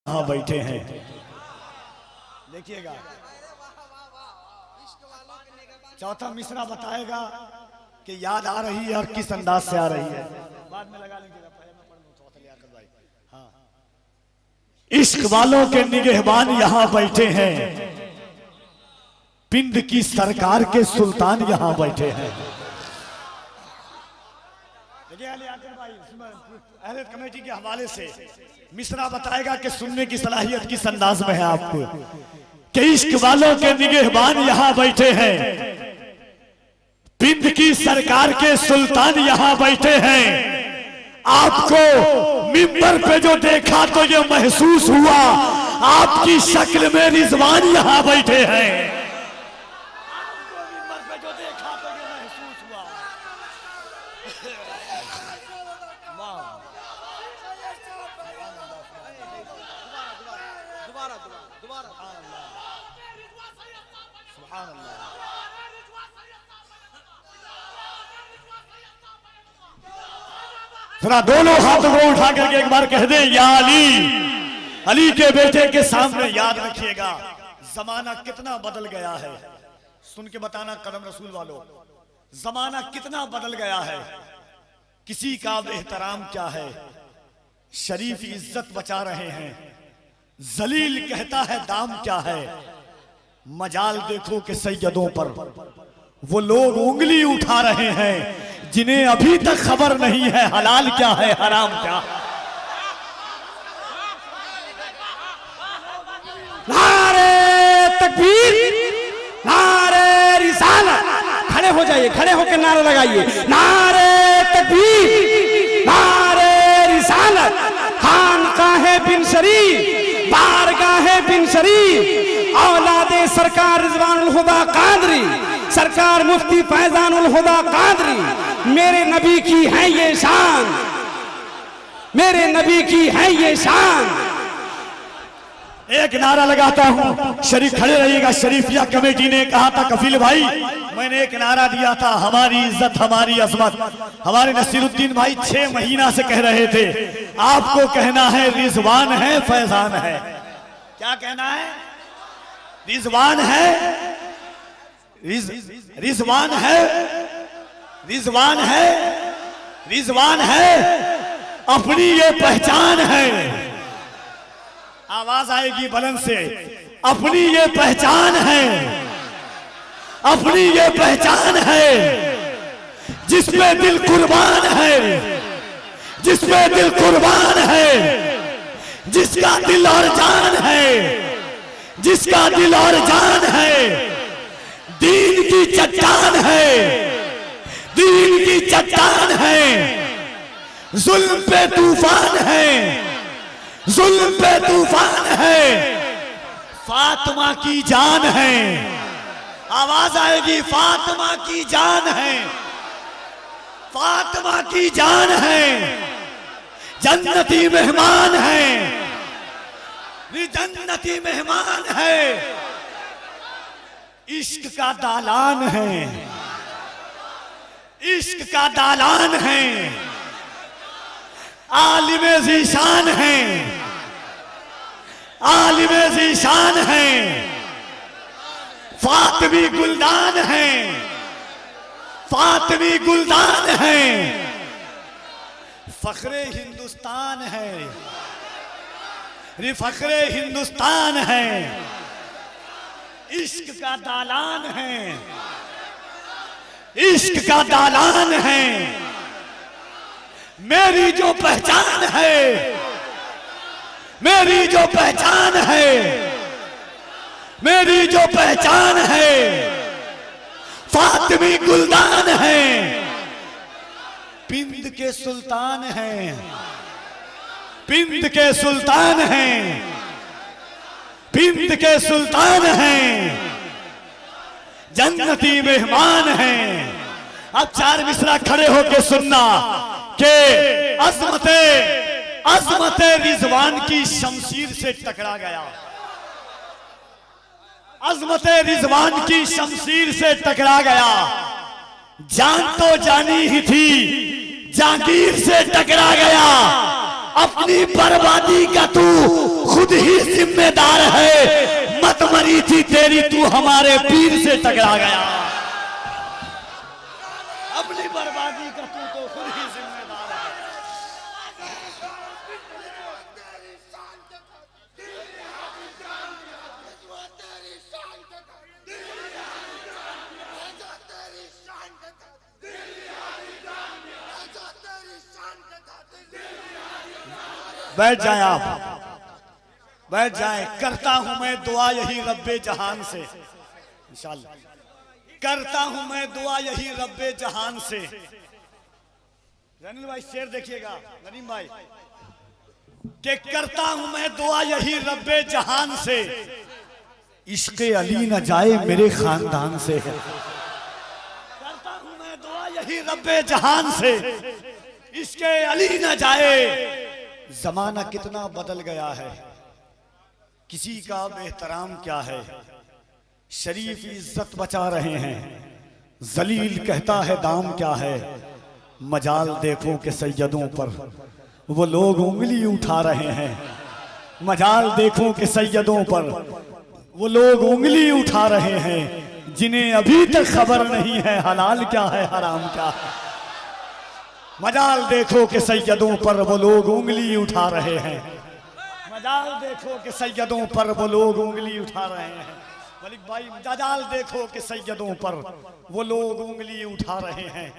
यहाँ बैठे हैं। देखिएगा चौथा मिसरा बताएगा कि याद आ रही है और किस अंदाज से आ रही है। बाद में लगा लीजिएगा। हाँ, इश्क वालों के निगहबान यहाँ बैठे हैं, पिंड की सरकार के सुल्तान यहाँ बैठे हैं। अहले कमेटी के हवाले से मिसरा बताएगा कि सुनने की सलाहियत किस अंदाज में है आपको कि इश्क वालों के निगहबान यहाँ बैठे हैं, पिंड की सरकार के सुल्तान यहाँ बैठे हैं। आपको मिंबर पे जो देखा तो ये महसूस हुआ आपकी शक्ल में रिजवान यहाँ बैठे हैं। आपको मिंबर पे जो देखा तो ये महसूस हुआ। जरा दोनों हाथों को उठा करके एक बार कह दे या अली। अली के बेटे के सामने याद रखिएगा जमाना कितना बदल गया है। सुन के बताना कदम रसूल वालों, जमाना कितना बदल गया है। किसी का एहतराम क्या है, शरीफ इज्जत बचा रहे हैं, जलील कहता है दाम क्या है। मजाल देखो कि सैयदों पर वो लोग उंगली उठा रहे हैं जिन्हें अभी तक खबर नहीं है हलाल क्या है हराम क्या। नारे तकबीर, नारे रिसालत। खड़े हो जाइए, खड़े होकर नारा लगाइए। नारे तकबीर, नारे रिसालत। खानकाहे बिन शरीफ, बारगाहे बिन शरीफ, औलादे सरकार रिजवानुल हुदा कादरी, सरकार मुफ्ती फैजानुल हुदा कादरी। मेरे नबी की है ये शान, मेरे नबी की है ये शान। एक नारा लगाता हूं, शरीफ खड़े रहिएगा। शरीफिया कमेटी ने कहा था कफील भाई, मैंने एक नारा दिया था हमारी इज्जत हमारी अजमत। हमारे नसीरुद्दीन भाई 6 महीना से कह रहे थे आपको कहना है रिजवान है फैजान है। क्या कहना है? रिजवान है, रिजवान है, रिजवान है, रिजवान है, अपनी ये पहचान है। आवाज आएगी बुलंद से, अपनी ये पहचान है, अपनी ये पहचान है। जिसमें दिल कुर्बान है, जिसमें दिल कुर्बान है, जिसका दिल और जान है, जिसका दिल और जान है, दीन की चट्टान है, दीन की चट्टान है। जुल्म पे तूफान है, जुल्म पे तूफान है, फातिमा की जान है। आवाज आएगी, फातिमा की जान है, फातिमा की जान है। जन्नती मेहमान है, जन्नती मेहमान है। इश्क का दालान है, इश्क का दालान है। आलिमे ज़ीशान है, आलिमे ज़ीशान है। फातिमी गुलदान है, फातिमी गुलदान है। फख्रे हिंदुस्तान है, फख्रे हिंदुस्तान है। इश्क का दालान है, इश्क का दालान है। मेरी जो पहचान है, मेरी जो पहचान है, मेरी जो पहचान है, फातिमी गुलदान है। पिंड के सुल्तान हैं, पिंड के सुल्तान हैं, पिंड के सुल्तान हैं। जन्नती मेहमान हैं। अब 4 मिसरा खड़े होके सुनना कि अज़मते अज़मते रिजवान की शमशीर से टकरा गया, अज़मते रिजवान की शमशीर से टकरा गया। जान तो जानी ही थी, जागीर से टकरा गया। अपनी बर्बादी का तू खुद ही जिम्मेदार है। मत मरी थी तेरी, तू हमारे पीर से टकरा गया। अपनी बर्बादी का तू तो खुद ही जिम्मेदार है। बैठ जाए आप, बैठ जाए। करता हूं मैं दुआ यही रब्बे जहान से, इंशाअल्लाह करता हूं मैं दुआ यही रब्बे जहान से। रनिल भाई शेर देखिएगा, नरीम भाई, कि करता हूं मैं दुआ यही रब्बे जहान से, इश्क़े अली न जाए मेरे खानदान से। करता हूं मैं दुआ यही रब्बे जहान से, इश्क़े अली न जाए। जमाना कितना बदल गया है, किसी का बेहतराम क्या है। शरीफ इज्जत बचा रहे हैं, जलील कहता है दाम क्या है। मजाल देखो कि सैयदों पर वो लोग उंगली उठा रहे हैं। मजाल देखो कि सैयदों पर वो लोग उंगली उठा रहे हैं, जिन्हें अभी तक खबर नहीं है हलाल क्या है हराम क्या है। मजाल देखो कि सैयदों पर वो लोग उंगली उठा रहे हैं। मजाल देखो कि सैयदों पर वो लोग उंगली उठा रहे हैं। मलिक भाई, मजाल देखो कि सैयदों पर वो लोग उंगली उठा रहे हैं,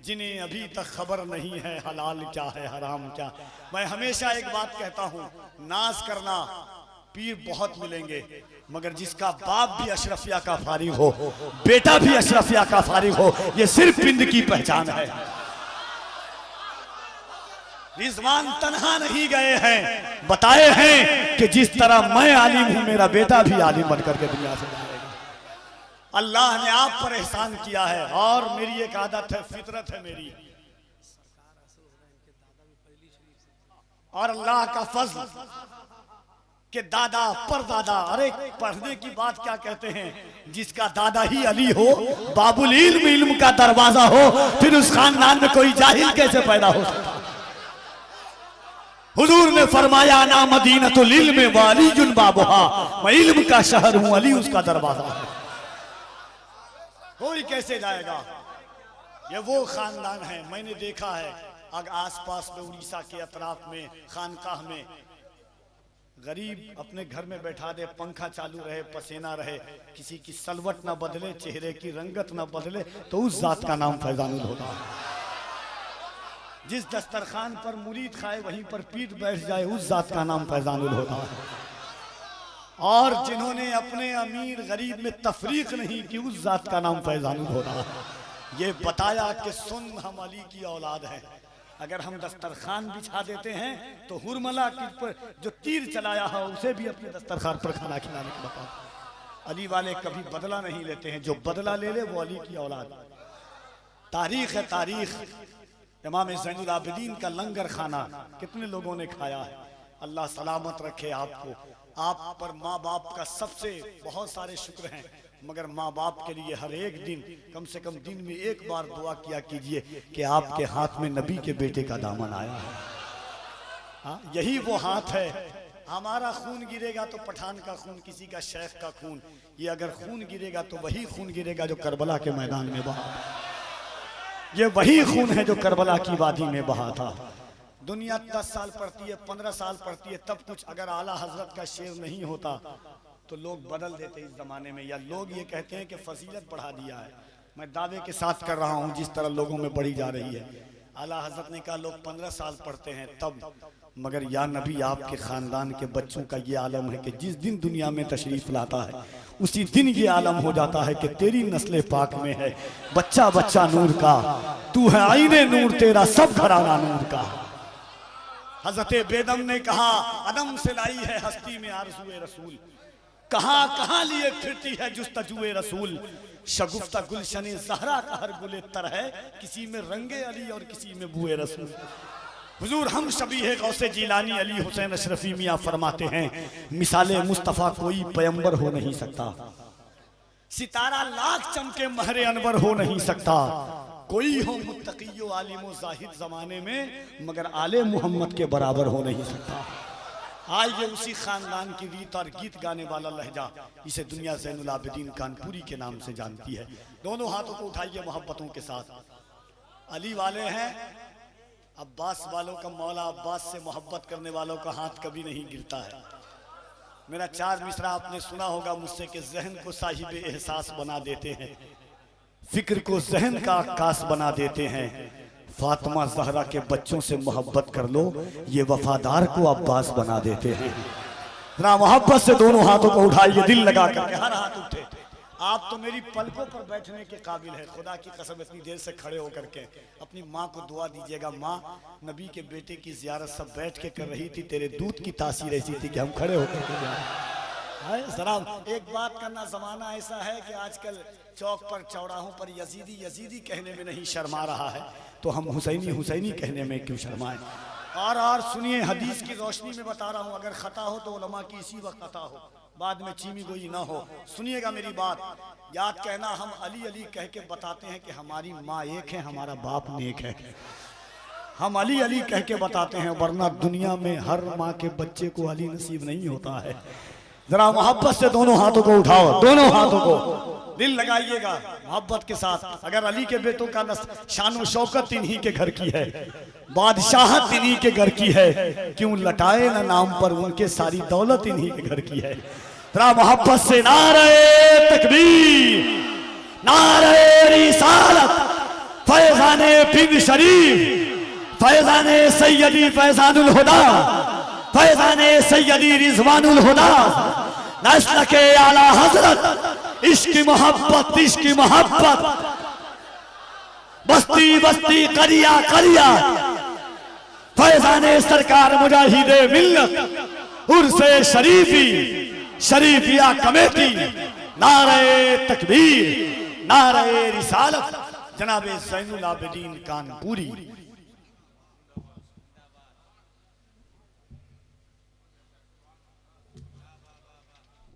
जिन्हें अभी तक खबर नहीं है हलाल क्या है हराम क्या। मैं हमेशा एक बात कहता हूँ, नाज करना पीर बहुत मिलेंगे, मगर जिसका बाप भी अशरफिया का फारिग हो, बेटा भी अशरफिया का फारिग हो, ये सिर्फ पिंड की पहचान है। रिजवान तन्हा नहीं गए हैं, बताए हैं कि जिस तरह मैं आलिम हूं मेरा बेटा भी आलिम बनकर के दुनिया से जाएगा। अल्लाह ने आप पर एहसान किया है, और मेरी एक आदत है, फितरत है मेरी, और अल्लाह का फजल कि दादा परदादा, अरे पढ़ने की बात क्या कहते हैं, जिसका दादा ही अली हो, बाबुल इल्म, इल्म का दरवाजा हो, फिर उस खानदान में कोई जाहिल कैसे पैदा हो सकता। हुजूर ने फरमाया ना मदीनतुल इल्म वालियुन बाबुहा, मैं इल्म का शहर हूं, अली उसका दरवाजा है। कोई कैसे जाएगा। ये वो खानदान है, मैंने देखा है अगर आसपास में उड़ीसा के अतराफ में खानकाह में गरीब अपने घर में बैठा दे, पंखा चालू रहे, पसीना रहे, किसी की सलवट ना बदले, चेहरे की रंगत ना बदले, तो उस जात का नाम फैजानुल होता है। जिस दस्तरखान पर मुरीद खाए वहीं पर पीठ बैठ जाए, उस जात का नाम फैजानुल होता है। और जिन्होंने अपने अमीर गरीब में तफरीक नहीं की, उस जात का नाम फैजानुल होता है। ये बताया कि सुन हम अली की औलाद है। अगर हम दस्तरखान बिछा देते हैं तो हुरमला की पर जो तीर चलाया है उसे भी अपने दस्तरखान पर खाना खिलाने को बताओ। अली वाले कभी बदला नहीं लेते हैं, जो बदला ले ले वो अली की औलाद। तारीख है तारीख, इमाम ज़ैनुल आबिदीन का लंगर खाना कितने लोगों ने खाया है। अल्लाह सलामत रखे आपको। आप पर माँ बाप का सबसे बहुत सारे शुक्र हैं, मगर माँ बाप के लिए हर एक दिन कम से कम दिन में एक बार दुआ किया कीजिए कि आपके हाथ में नबी के बेटे का दामन आया है। हाँ, यही वो हाथ है। हमारा खून गिरेगा तो पठान का खून, किसी का शेख का खून, ये अगर खून गिरेगा तो वही खून गिरेगा जो करबला के मैदान में बहा। ये वही खून है जो करबला की वादी में बहा था। दुनिया 10 साल पढ़ती है, 15 साल पढ़ती है, तब कुछ अगर आला हजरत का शेर नहीं होता तो लोग बदल देते इस जमाने में, या लोग ये कहते हैं कि फजीलत बढ़ा दिया है। मैं दावे के साथ कर रहा हूँ जिस तरह लोगों में बढ़ी जा रही है। आला हजरत ने कहा लोग 15 साल पढ़ते हैं तब, मगर या नबी आपके खानदान के बच्चों का ये आलम है कि जिस दिन दुनिया में तशरीफ लाता है उसी दिन ये आलम हो जाता है कि तेरी नस्ल पाक में है बच्चा बच्चा नूर का, तू है आईने नूर, तेरा सब घराना नूर का। हजरत बेदम ने कहा अदम से लाई है हस्ती में आरज़ुए रसूल, कहां कहां लिए फिरती है जुस्तजुए रसूल। शगुफ्ता गुलशने ज़हरा का हर गुले तर है, किसी में रंगे अली और किसी में बुए रसूल। हुजूर हम शबी है गौसे जीलानी अली हुसैन अशरफी मियाँ फरमाते हैं, मिसाले मुस्तफ़ा कोई पैगंबर हो नहीं सकता, सितारा लाख चमके महरे अनवर हो नहीं सकता, कोई हो मुत्तकी आलिम जाहिद जमाने में, मगर आले मोहम्मद के बराबर हो नहीं सकता। आज ये उसी खानदान की रीत और गीत गाने वाला लहजा, इसे दुनिया ज़ैनुल आबिदीन कानपुरी के नाम से जानती है। दोनों हाथों को उठाइए मोहब्बतों के साथ। अली वाले हैं, अब्बास वालों का, मौला अब्बास से मोहब्बत करने वालों का हाथ कभी नहीं गिरता है। मेरा 4 मिसरा आपने सुना होगा मुझसे कि जहन को साहिब एहसास बना देते हैं, फिक्र को जहन का अक्कास बना देते हैं। फातिमा ज़हरा के बच्चों से मोहब्बत कर लो, ये वफादार को अब्बास बना देते हैं। जरा मोहब्बत से दोनों हाथों को उठाइए, दिल लगा करके, हर हाथ उठे। आप तो मेरी पलकों पर बैठने के काबिल है, खुदा की कसम। इतनी देर से खड़े होकर के अपनी माँ को दुआ दीजिएगा। माँ, नबी के बेटे की ज़ियारत सब बैठ के कर रही थी, तेरे दूध की तासीर ऐसी थी कि हम खड़े होकर के जरा एक बात करना। ज़माना ऐसा है कि आजकल चौक पर, चौराहों पर यजीदी यजीदी कहने में नहीं शर्मा रहा है, तो हम हुसैनी हुसैनी कहने में क्यों शर्माएं। और सुनिए, हदीस की रोशनी में बता रहा हूँ, अगर खता हो तो उलमा की इसी वक्त खता हो, बाद में चीमी गोई ना हो। सुनिएगा मेरी बात, याद कहना। हम अली अली कह के बताते हैं कि हमारी माँ एक है, हमारा बाप नेक है। हम अली अली कह के बताते हैं, वरना दुनिया में हर माँ के बच्चे को अली नसीब नहीं होता है। जरा मोहब्बत से दोनों हाथों को उठाओ, दोनों हाथों को, दिल लगाइएगा मोहब्बत के साथ। अगर अली के बेटों का शान व शौकत इन्हीं के घर की है, बादशाहत इन्हीं के घर की है, क्यों लटाए ना नाम पर उनके, सारी दौलत इन्हीं के घर की है। जरा मोहब्बत से नारे तकबीर, नारे रिसालत, फैजाने पिंड शरीफ, फैजाने सैयदी फैजानुल हुदा, फैजाने सैयदी रिजवानुल हुदा, नस्ल के आला हजरत, इश्क मोहब्बत, इश्क मोहब्बत, बस्ती बस्ती करिया करिया, फैजाने सरकार मुजाहिदे मिल्लत, उर्से शरीफी, शरीफिया कमेटी, नारे तकबीर, नारे रिसालत, जनाबे ज़ैनुल आबिदीन कानपुरी।